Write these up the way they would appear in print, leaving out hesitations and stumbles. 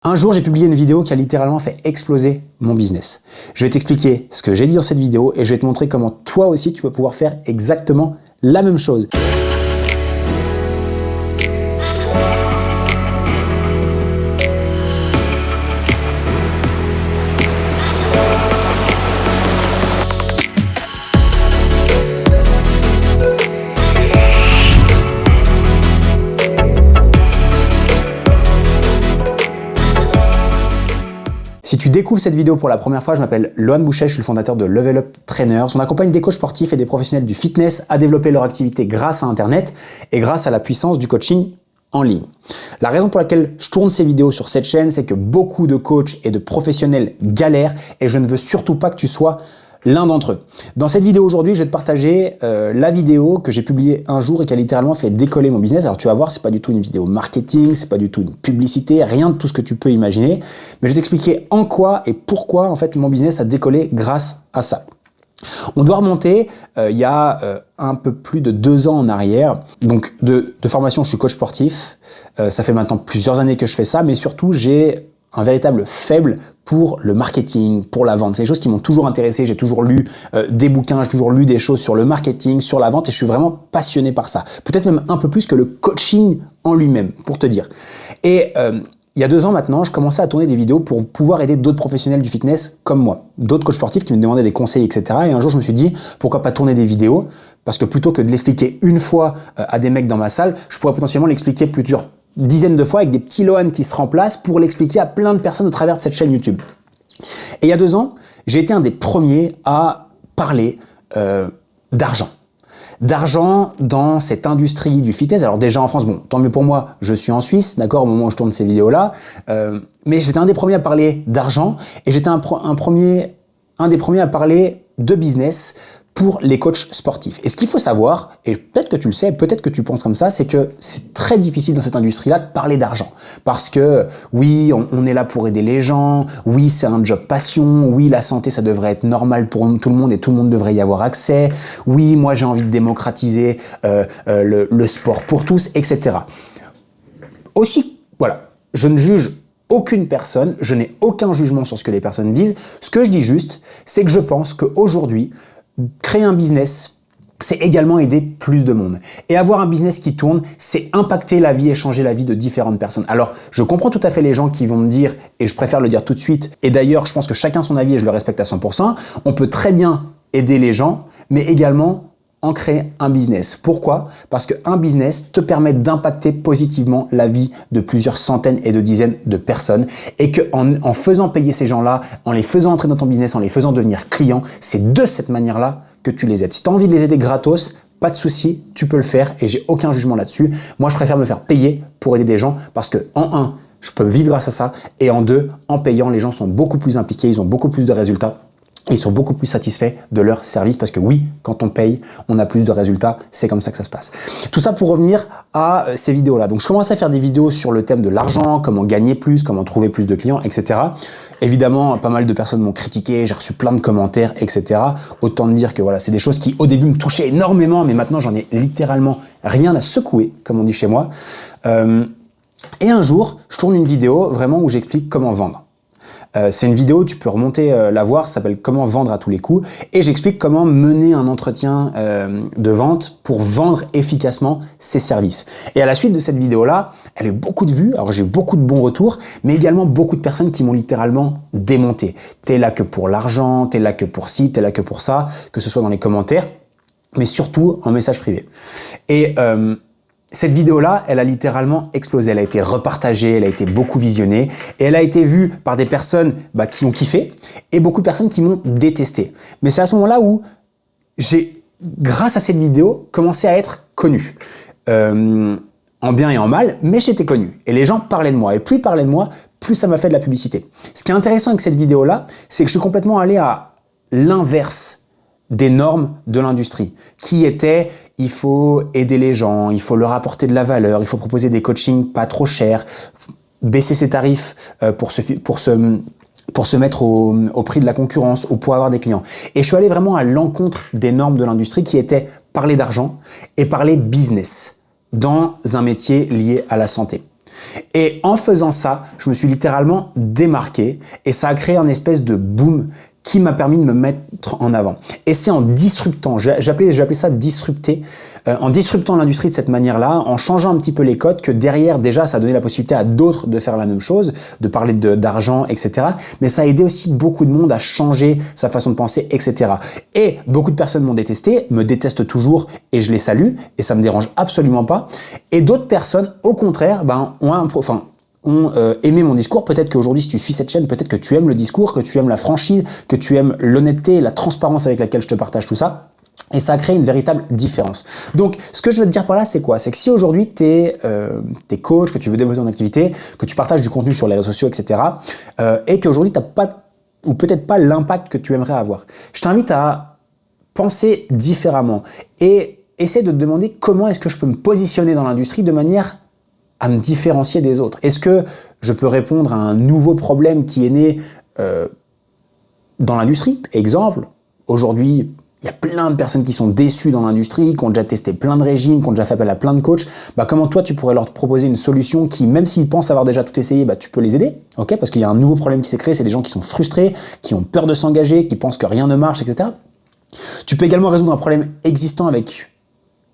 Un jour, j'ai publié une vidéo qui a littéralement fait exploser mon business. Je vais t'expliquer ce que j'ai dit dans cette vidéo et je vais te montrer comment toi aussi tu vas pouvoir faire exactement la même chose. Si tu découvres cette vidéo pour la première fois, je m'appelle Lohan Bouchet, je suis le fondateur de Level Up Trainers. On accompagne des coachs sportifs et des professionnels du fitness à développer leur activité grâce à Internet et grâce à la puissance du coaching en ligne. La raison pour laquelle je tourne ces vidéos sur cette chaîne, c'est que beaucoup de coachs et de professionnels galèrent et je ne veux surtout pas que tu sois l'un d'entre eux. Dans cette vidéo aujourd'hui, je vais te partager la vidéo que j'ai publiée un jour et qui a littéralement fait décoller mon business. Alors tu vas voir, c'est pas du tout une vidéo marketing, c'est pas du tout une publicité, rien de tout ce que tu peux imaginer. Mais je vais t'expliquer en quoi et pourquoi en fait mon business a décollé grâce à ça. On doit remonter il y a un peu plus de 2 ans en arrière. Donc de formation, je suis coach sportif. Ça fait maintenant plusieurs années que je fais ça, mais surtout j'ai un véritable faible pour le marketing, pour la vente. C'est des choses qui m'ont toujours intéressé. J'ai toujours lu des bouquins, j'ai toujours lu des choses sur le marketing, sur la vente et je suis vraiment passionné par ça. Peut-être même un peu plus que le coaching en lui-même, pour te dire. Et il y a 2 ans maintenant, je commençais à tourner des vidéos pour pouvoir aider d'autres professionnels du fitness comme moi, d'autres coachs sportifs qui me demandaient des conseils, etc. Et un jour, je me suis dit, pourquoi pas tourner des vidéos? Parce que plutôt que de l'expliquer une fois à des mecs dans ma salle, je pourrais potentiellement l'expliquer plusieurs dizaines de fois avec des petits Lohan qui se remplacent pour l'expliquer à plein de personnes au travers de cette chaîne YouTube. Et il y a 2 ans, j'ai été un des premiers à parler d'argent. D'argent dans cette industrie du fitness. Alors déjà en France, bon, tant mieux pour moi, je suis en Suisse, d'accord, au moment où je tourne ces vidéos-là, mais j'étais un des premiers à parler d'argent et j'étais un des premiers à parler de business pour les coachs sportifs. Et ce qu'il faut savoir, et peut-être que tu le sais, peut-être que tu penses comme ça, c'est que c'est très difficile dans cette industrie-là de parler d'argent. Parce que oui, on est là pour aider les gens, oui, c'est un job passion, oui, la santé, ça devrait être normal pour tout le monde et tout le monde devrait y avoir accès, oui, moi j'ai envie de démocratiser le sport pour tous, etc. Aussi, voilà, je ne juge aucune personne, je n'ai aucun jugement sur ce que les personnes disent. Ce que je dis juste, c'est que je pense qu'aujourd'hui, créer un business, c'est également aider plus de monde. Et avoir un business qui tourne, c'est impacter la vie et changer la vie de différentes personnes. Alors, je comprends tout à fait les gens qui vont me dire, et je préfère le dire tout de suite, et d'ailleurs, je pense que chacun son avis et je le respecte à 100%, on peut très bien aider les gens, mais également en créer un business. Pourquoi? Parce qu'un business te permet d'impacter positivement la vie de plusieurs centaines et de dizaines de personnes et qu'en faisant payer ces gens-là, en les faisant entrer dans ton business, en les faisant devenir clients, c'est de cette manière-là que tu les aides. Si tu as envie de les aider gratos, pas de souci, tu peux le faire et j'ai aucun jugement là-dessus. Moi, je préfère me faire payer pour aider des gens parce que en un, je peux vivre grâce à ça et en deux, en payant, les gens sont beaucoup plus impliqués, ils ont beaucoup plus de résultats. Ils sont beaucoup plus satisfaits de leur service parce que oui, quand on paye, on a plus de résultats. C'est comme ça que ça se passe. Tout ça pour revenir à ces vidéos-là. Donc, je commence à faire des vidéos sur le thème de l'argent, comment gagner plus, comment trouver plus de clients, etc. Évidemment, pas mal de personnes m'ont critiqué, j'ai reçu plein de commentaires, etc. Autant de dire que voilà, c'est des choses qui au début me touchaient énormément, mais maintenant j'en ai littéralement rien à secouer, comme on dit chez moi. Et un jour, je tourne une vidéo vraiment où j'explique comment vendre. C'est une vidéo, tu peux remonter la voir, ça s'appelle Comment vendre à tous les coups et j'explique comment mener un entretien de vente pour vendre efficacement ses services. Et à la suite de cette vidéo-là, elle a eu beaucoup de vues, alors j'ai eu beaucoup de bons retours, mais également beaucoup de personnes qui m'ont littéralement démonté. T'es là que pour l'argent, t'es là que pour ci, t'es là que pour ça, que ce soit dans les commentaires, mais surtout en message privé. Et cette vidéo-là, elle a littéralement explosé. Elle a été repartagée, elle a été beaucoup visionnée et elle a été vue par des personnes qui ont kiffé et beaucoup de personnes qui m'ont détesté. Mais c'est à ce moment-là où j'ai, grâce à cette vidéo, commencé à être connu. En bien et en mal, mais j'étais connu. Et les gens parlaient de moi. Et plus ils parlaient de moi, plus ça m'a fait de la publicité. Ce qui est intéressant avec cette vidéo-là, c'est que je suis complètement allé à l'inverse des normes de l'industrie, qui étaient il faut aider les gens, il faut leur apporter de la valeur, il faut proposer des coachings pas trop chers, baisser ses tarifs pour se mettre au prix de la concurrence ou pour avoir des clients. Et je suis allé vraiment à l'encontre des normes de l'industrie qui étaient parler d'argent et parler business dans un métier lié à la santé. Et en faisant ça, je me suis littéralement démarqué et ça a créé un espèce de boom qui m'a permis de me mettre en avant. Et c'est en disruptant, j'appelais ça disrupter, en disruptant l'industrie de cette manière-là, en changeant un petit peu les codes, que derrière déjà ça a donné la possibilité à d'autres de faire la même chose, de parler d'argent, etc. Mais ça a aidé aussi beaucoup de monde à changer sa façon de penser, etc. Et beaucoup de personnes m'ont détesté, me détestent toujours et je les salue et ça me dérange absolument pas. Et d'autres personnes, au contraire, ont aimé mon discours. Peut-être qu'aujourd'hui, si tu suis cette chaîne, peut-être que tu aimes le discours, que tu aimes la franchise, que tu aimes l'honnêteté et la transparence avec laquelle je te partage tout ça. Et ça a créé une véritable différence. Donc, ce que je veux te dire par là, c'est quoi? C'est que si aujourd'hui, tu es coach, que tu veux développer ton activité, que tu partages du contenu sur les réseaux sociaux, etc., et qu'aujourd'hui, tu n'as pas, ou peut-être pas l'impact que tu aimerais avoir, je t'invite à penser différemment et essaie de te demander comment est-ce que je peux me positionner dans l'industrie de manière à me différencier des autres. Est-ce que je peux répondre à un nouveau problème qui est né dans l'industrie? Exemple, aujourd'hui, il y a plein de personnes qui sont déçues dans l'industrie, qui ont déjà testé plein de régimes, qui ont déjà fait appel à plein de coachs. Comment toi, tu pourrais leur proposer une solution qui, même s'ils pensent avoir déjà tout essayé, tu peux les aider, ok? Parce qu'il y a un nouveau problème qui s'est créé, c'est des gens qui sont frustrés, qui ont peur de s'engager, qui pensent que rien ne marche, etc. Tu peux également résoudre un problème existant avec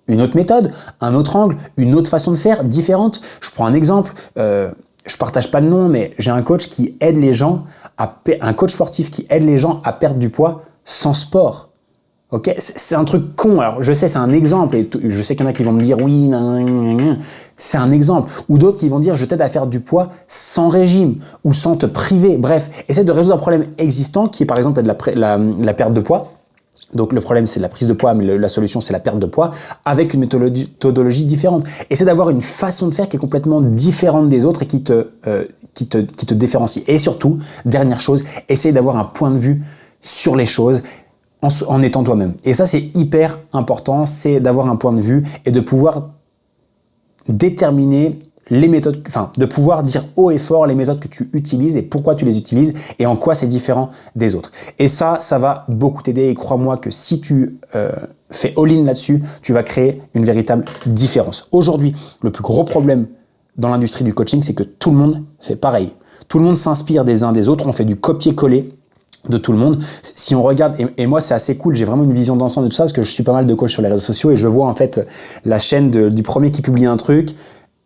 une autre méthode, un autre angle, une autre façon de faire, différente. Je prends un exemple, je partage pas de nom, mais j'ai un coach qui aide les gens, un coach sportif qui aide les gens à perdre du poids sans sport. Ok, c'est un truc con. Alors je sais, c'est un exemple, et je sais qu'il y en a qui vont me dire oui, c'est un exemple, ou d'autres qui vont dire je t'aide à faire du poids sans régime ou sans te priver. Bref, essaie de résoudre un problème existant qui est par exemple la perte de poids. Donc le problème c'est la prise de poids, mais la solution c'est la perte de poids avec une méthodologie différente. Essaie d'avoir une façon de faire qui est complètement différente des autres et qui te différencie. Et surtout, dernière chose, essaie d'avoir un point de vue sur les choses en étant toi-même. Et ça c'est hyper important, c'est d'avoir un point de vue et de pouvoir déterminer les méthodes, de pouvoir dire haut et fort les méthodes que tu utilises et pourquoi tu les utilises et en quoi c'est différent des autres. Et ça va beaucoup t'aider et crois-moi que si tu fais all-in là-dessus, tu vas créer une véritable différence. Aujourd'hui, le plus gros problème dans l'industrie du coaching, c'est que tout le monde fait pareil. Tout le monde s'inspire des uns des autres, on fait du copier-coller de tout le monde. Si on regarde, et moi c'est assez cool, j'ai vraiment une vision d'ensemble de tout ça parce que je suis pas mal de coachs sur les réseaux sociaux et je vois en fait la chaîne du premier qui publie un truc.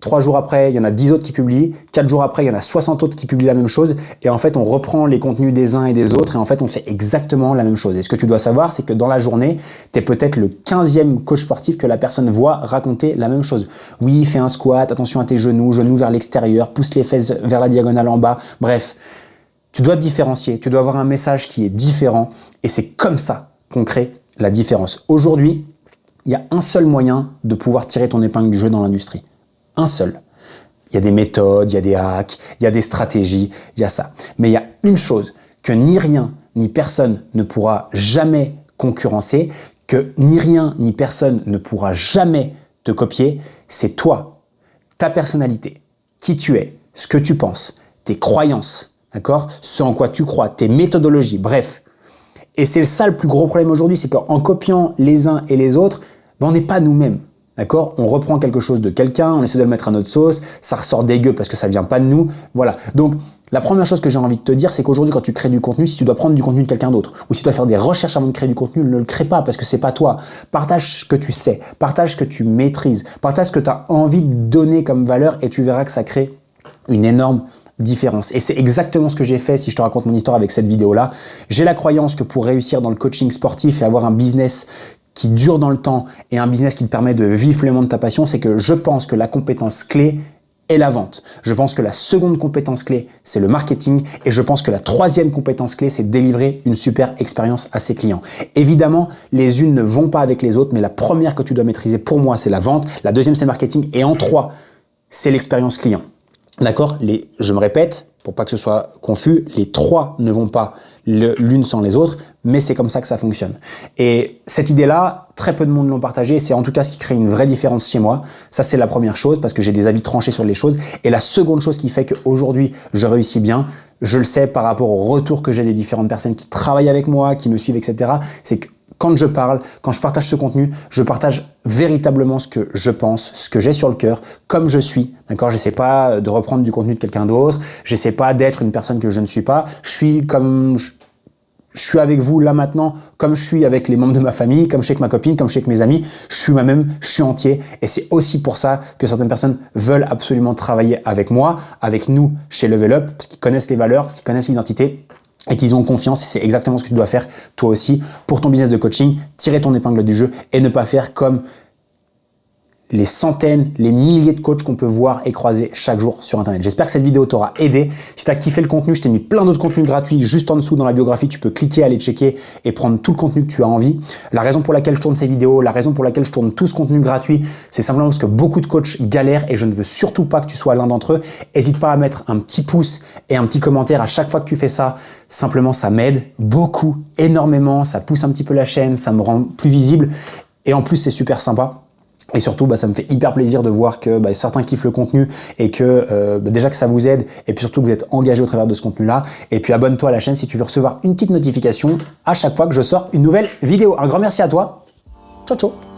3 jours après, il y en a 10 autres qui publient. 4 jours après, il y en a 60 autres qui publient la même chose. Et en fait, on reprend les contenus des uns et des autres et en fait, on fait exactement la même chose. Et ce que tu dois savoir, c'est que dans la journée, tu es peut-être le 15e coach sportif que la personne voit raconter la même chose. Oui, fais un squat, attention à tes genoux vers l'extérieur, pousse les fesses vers la diagonale en bas. Bref, tu dois te différencier. Tu dois avoir un message qui est différent et c'est comme ça qu'on crée la différence. Aujourd'hui, il y a un seul moyen de pouvoir tirer ton épingle du jeu dans l'industrie. Un seul. Il y a des méthodes, il y a des hacks, il y a des stratégies, il y a ça. Mais il y a une chose que ni rien ni personne ne pourra jamais concurrencer, que ni rien ni personne ne pourra jamais te copier, c'est toi, ta personnalité, qui tu es, ce que tu penses, tes croyances, d'accord, ce en quoi tu crois, tes méthodologies, bref. Et c'est ça le plus gros problème aujourd'hui, c'est qu'en copiant les uns et les autres, on n'est pas nous-mêmes. D'accord? On reprend quelque chose de quelqu'un, on essaie de le mettre à notre sauce, ça ressort dégueu parce que ça vient pas de nous. Voilà. Donc, la première chose que j'ai envie de te dire, c'est qu'aujourd'hui, quand tu crées du contenu, si tu dois prendre du contenu de quelqu'un d'autre, ou si tu dois faire des recherches avant de créer du contenu, ne le crée pas parce que c'est pas toi. Partage ce que tu sais, partage ce que tu maîtrises, partage ce que tu as envie de donner comme valeur et tu verras que ça crée une énorme différence. Et c'est exactement ce que j'ai fait si je te raconte mon histoire avec cette vidéo-là. J'ai la croyance que pour réussir dans le coaching sportif et avoir un business qui dure dans le temps et un business qui te permet de vivre pleinement de ta passion, c'est que je pense que la compétence clé est la vente. Je pense que la seconde compétence clé, c'est le marketing et je pense que la troisième compétence clé, c'est délivrer une super expérience à ses clients. Évidemment, les unes ne vont pas avec les autres, mais la première que tu dois maîtriser pour moi, c'est la vente, la deuxième, c'est le marketing et en 3, c'est l'expérience client. D'accord? Je me répète, pour pas que ce soit confus, les 3 ne vont pas l'une sans les autres, mais c'est comme ça que ça fonctionne. Et cette idée-là, très peu de monde l'ont partagée, c'est en tout cas ce qui crée une vraie différence chez moi. Ça, c'est la première chose, parce que j'ai des avis tranchés sur les choses. Et la seconde chose qui fait qu'aujourd'hui, je réussis bien, je le sais par rapport au retour que j'ai des différentes personnes qui travaillent avec moi, qui me suivent, etc., c'est que quand je parle, quand je partage ce contenu, je partage véritablement ce que je pense, ce que j'ai sur le cœur, comme je suis, d'accord? J'essaie pas de reprendre du contenu de quelqu'un d'autre, j'essaie pas d'être une personne que je ne suis pas, je suis comme je suis avec vous là maintenant, comme je suis avec les membres de ma famille, comme je suis avec ma copine, comme je suis avec mes amis, je suis moi-même, je suis entier. Et c'est aussi pour ça que certaines personnes veulent absolument travailler avec moi, avec nous chez Level Up, parce qu'ils connaissent les valeurs, qu'ils connaissent l'identité et qu'ils ont confiance. Et c'est exactement ce que tu dois faire toi aussi pour ton business de coaching, tirer ton épingle du jeu et ne pas faire comme les centaines, les milliers de coachs qu'on peut voir et croiser chaque jour sur Internet. J'espère que cette vidéo t'aura aidé. Si tu as kiffé le contenu, je t'ai mis plein d'autres contenus gratuits juste en dessous dans la biographie. Tu peux cliquer, aller checker et prendre tout le contenu que tu as envie. La raison pour laquelle je tourne ces vidéos, la raison pour laquelle je tourne tout ce contenu gratuit, c'est simplement parce que beaucoup de coachs galèrent et je ne veux surtout pas que tu sois l'un d'entre eux. N'hésite pas à mettre un petit pouce et un petit commentaire à chaque fois que tu fais ça. Simplement, ça m'aide beaucoup, énormément. Ça pousse un petit peu la chaîne, ça me rend plus visible et en plus, c'est super sympa. Et surtout, ça me fait hyper plaisir de voir que certains kiffent le contenu et que déjà que ça vous aide et puis surtout que vous êtes engagé au travers de ce contenu-là. Et puis abonne-toi à la chaîne si tu veux recevoir une petite notification à chaque fois que je sors une nouvelle vidéo. Un grand merci à toi. Ciao, ciao.